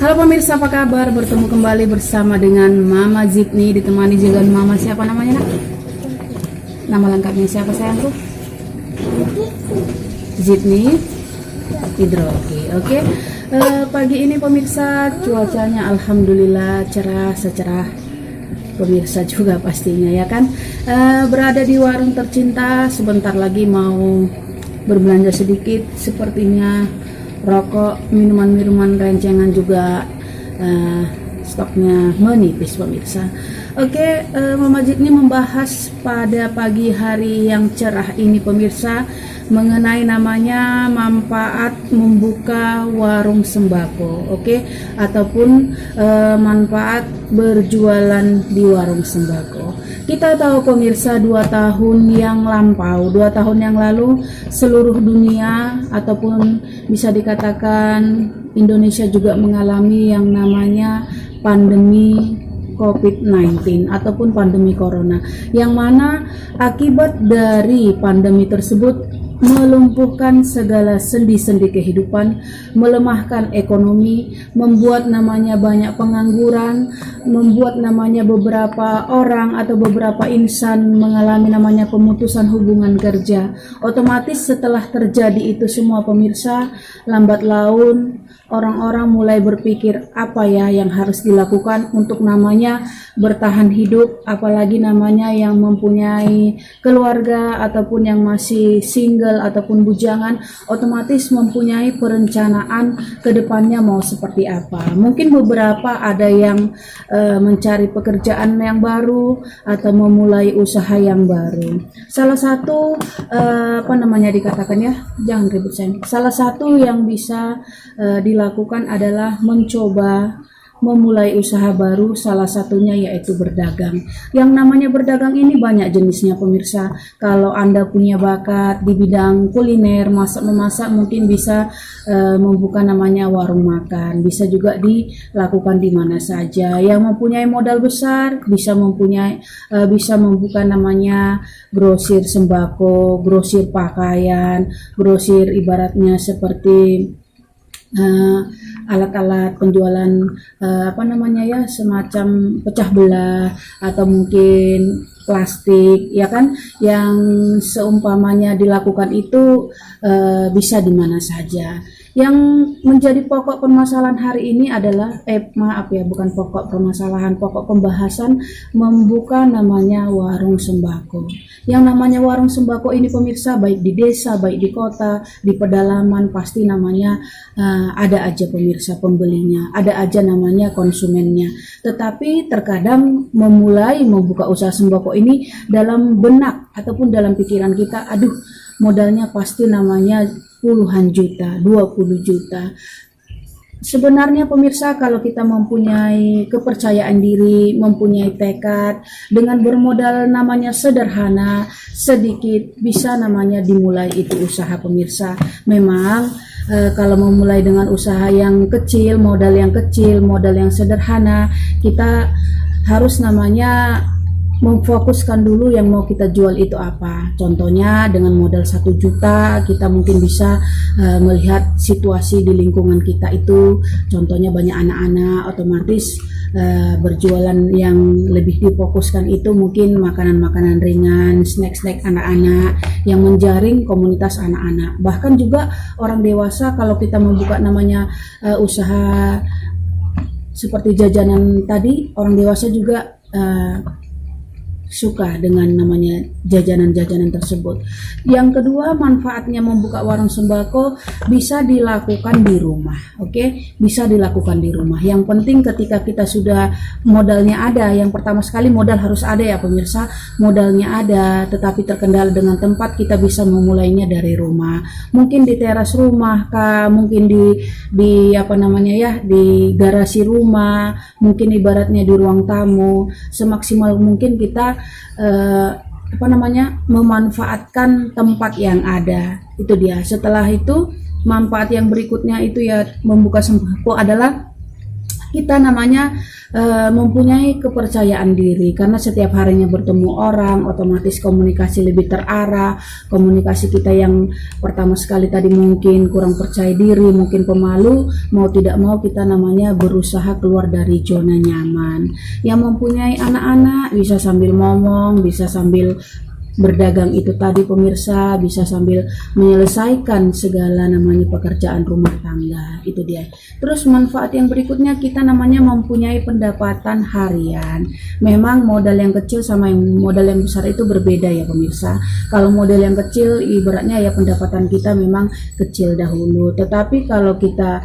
Halo pemirsa, apa kabar? Bertemu kembali bersama dengan Mama Zidni, ditemani juga Mama siapa namanya nak? Nama lengkapnya siapa sayangku? Zidni Hidroki. Oke. Pagi ini pemirsa cuacanya alhamdulillah cerah secerah pemirsa juga pastinya ya kan. Berada di warung tercinta, sebentar lagi mau berbelanja sedikit, sepertinya rokok, minuman-minuman rencengan juga stoknya menipis pemirsa. Oke, Mama Zidni membahas pada pagi hari yang cerah ini pemirsa mengenai namanya manfaat membuka warung sembako, oke, ataupun manfaat berjualan di warung sembako. Kita tahu pemirsa 2 tahun yang lalu seluruh dunia ataupun bisa dikatakan Indonesia juga mengalami yang namanya pandemi COVID-19 ataupun pandemi corona, yang mana akibat dari pandemi tersebut melumpuhkan segala sendi-sendi kehidupan, melemahkan ekonomi, membuat namanya banyak pengangguran, membuat namanya beberapa orang atau beberapa insan mengalami namanya pemutusan hubungan kerja. Otomatis setelah terjadi itu semua pemirsa, lambat laun orang-orang mulai berpikir apa ya yang harus dilakukan untuk namanya bertahan hidup, apalagi namanya yang mempunyai keluarga ataupun yang masih single ataupun bujangan, otomatis mempunyai perencanaan ke depannya mau seperti apa. Mungkin beberapa ada yang mencari pekerjaan yang baru atau memulai usaha yang baru. Salah satu dikatakan ya, jangan ribut sayang. Salah satu yang bisa dilakukan adalah mencoba memulai usaha baru, salah satunya yaitu berdagang. Yang namanya berdagang ini banyak jenisnya pemirsa. Kalau Anda punya bakat di bidang kuliner, masak-memasak, mungkin bisa membuka namanya warung makan. Bisa juga dilakukan di mana saja. Yang mempunyai modal besar bisa membuka namanya grosir sembako, grosir pakaian, grosir ibaratnya seperti alat-alat penjualan semacam pecah belah atau mungkin plastik ya kan, yang seumpamanya dilakukan itu bisa di mana saja. Yang menjadi pokok permasalahan hari ini adalah pokok pembahasan membuka namanya warung sembako. Yang namanya warung sembako ini pemirsa, baik di desa, baik di kota, di pedalaman, pasti namanya ada aja pemirsa pembelinya, ada aja namanya konsumennya. Tetapi terkadang memulai membuka usaha sembako ini dalam benak ataupun dalam pikiran kita, aduh modalnya pasti namanya puluhan juta, 20 juta. Sebenarnya pemirsa, kalau kita mempunyai kepercayaan diri, mempunyai tekad, dengan bermodal namanya sederhana, sedikit, bisa namanya dimulai itu usaha pemirsa. Memang kalau memulai dengan usaha yang kecil, modal yang sederhana, kita harus namanya memfokuskan dulu yang mau kita jual itu apa. Contohnya dengan modal 1 juta kita mungkin bisa melihat situasi di lingkungan kita itu, contohnya banyak anak-anak, otomatis berjualan yang lebih difokuskan itu mungkin makanan-makanan ringan, snack-snack anak-anak yang menjaring komunitas anak-anak. Bahkan juga orang dewasa, kalau kita membuka namanya usaha seperti jajanan tadi, orang dewasa juga suka dengan namanya jajanan-jajanan tersebut. Yang kedua, manfaatnya membuka warung sembako bisa dilakukan di rumah, oke? Bisa dilakukan di rumah. Yang penting ketika kita sudah modalnya ada, yang pertama sekali modal harus ada ya pemirsa, modalnya ada, tetapi terkendala dengan tempat, kita bisa memulainya dari rumah. Mungkin di teras rumah kah, mungkin di garasi rumah, mungkin ibaratnya di ruang tamu. Semaksimal mungkin kita memanfaatkan tempat yang ada. Itu dia. Setelah itu manfaat yang berikutnya itu ya membuka sembako adalah kita namanya mempunyai kepercayaan diri, karena setiap harinya bertemu orang, otomatis komunikasi lebih terarah. Komunikasi kita yang pertama sekali tadi mungkin kurang percaya diri, mungkin pemalu, mau tidak mau kita namanya berusaha keluar dari zona nyaman. Yang mempunyai anak-anak bisa sambil ngomong, bisa sambil berdagang itu tadi pemirsa, bisa sambil menyelesaikan segala namanya pekerjaan rumah tangga, itu dia. Terus manfaat yang berikutnya, kita namanya mempunyai pendapatan harian. Memang modal yang kecil sama yang modal yang besar itu berbeda ya pemirsa. Kalau modal yang kecil ibaratnya ya pendapatan kita memang kecil dahulu, tetapi kalau kita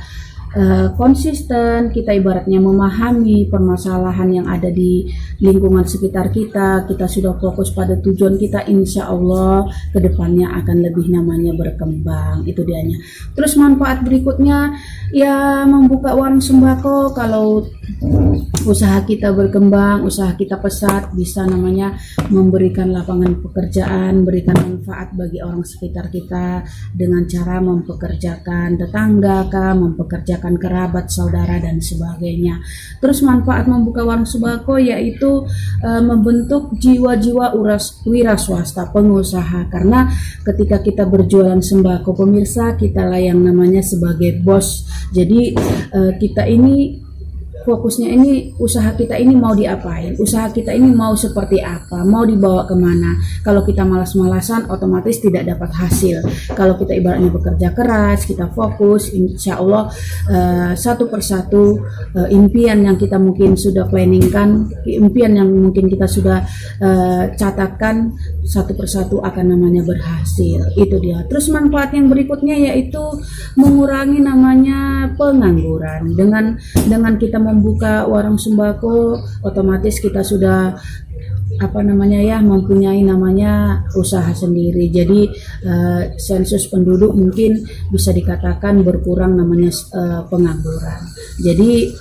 konsisten, kita ibaratnya memahami permasalahan yang ada di lingkungan sekitar kita, kita sudah fokus pada tujuan kita, insya Allah kedepannya akan lebih namanya berkembang, itu dianya. Terus manfaat berikutnya ya membuka warung sembako. Kalau usaha kita berkembang, usaha kita pesat, bisa namanya memberikan lapangan pekerjaan, berikan manfaat bagi orang sekitar kita dengan cara mempekerjakan tetangga kah, mempekerjakan kerabat, saudara dan sebagainya. Terus manfaat membuka warung sembako yaitu membentuk jiwa-jiwa wira swasta, pengusaha, karena ketika kita berjualan sembako pemirsa, kita lah yang namanya sebagai bos. Jadi kita ini fokusnya ini, usaha kita ini mau diapain, usaha kita ini mau seperti apa, mau dibawa kemana. Kalau kita malas-malasan otomatis tidak dapat hasil. Kalau kita ibaratnya bekerja keras, kita fokus, insya Allah satu persatu impian yang kita mungkin sudah planningkan, impian yang mungkin kita sudah catatkan, satu persatu akan namanya berhasil, itu dia. Terus manfaat yang berikutnya yaitu mengurangi namanya pengangguran. Dengan kita membuka warung sembako, otomatis kita sudah mempunyai namanya usaha sendiri. Jadi sensus penduduk mungkin bisa dikatakan berkurang namanya pengangguran. Jadi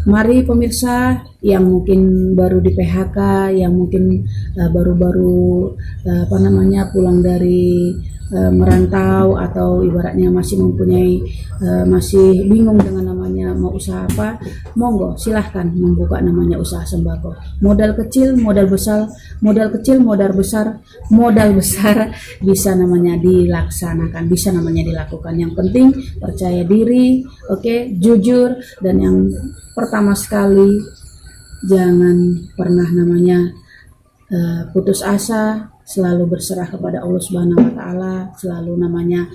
mari pemirsa yang mungkin baru di PHK, yang mungkin baru-baru pulang dari merantau, atau ibaratnya masih mempunyai masih bingung dengan namanya mau usaha apa, monggo silahkan membuka namanya usaha sembako. Modal kecil, modal besar, modal kecil, modal besar bisa namanya dilaksanakan, bisa namanya dilakukan. Yang penting percaya diri, jujur, dan yang pertama sekali jangan pernah namanya putus asa, selalu berserah kepada Allah Subhanahu wa taala, selalu namanya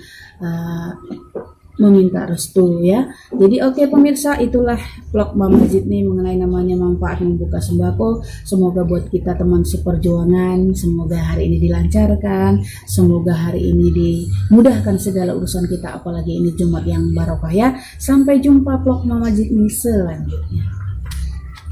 meminta restu ya. Jadi pemirsa, itulah vlog Mama Zidni mengenai namanya manfaat membuka sembako. Semoga buat kita teman seperjuangan, semoga hari ini dilancarkan, semoga hari ini dimudahkan segala urusan kita, apalagi ini Jumat yang barokah ya. Sampai jumpa vlog Mama Zidni selanjutnya.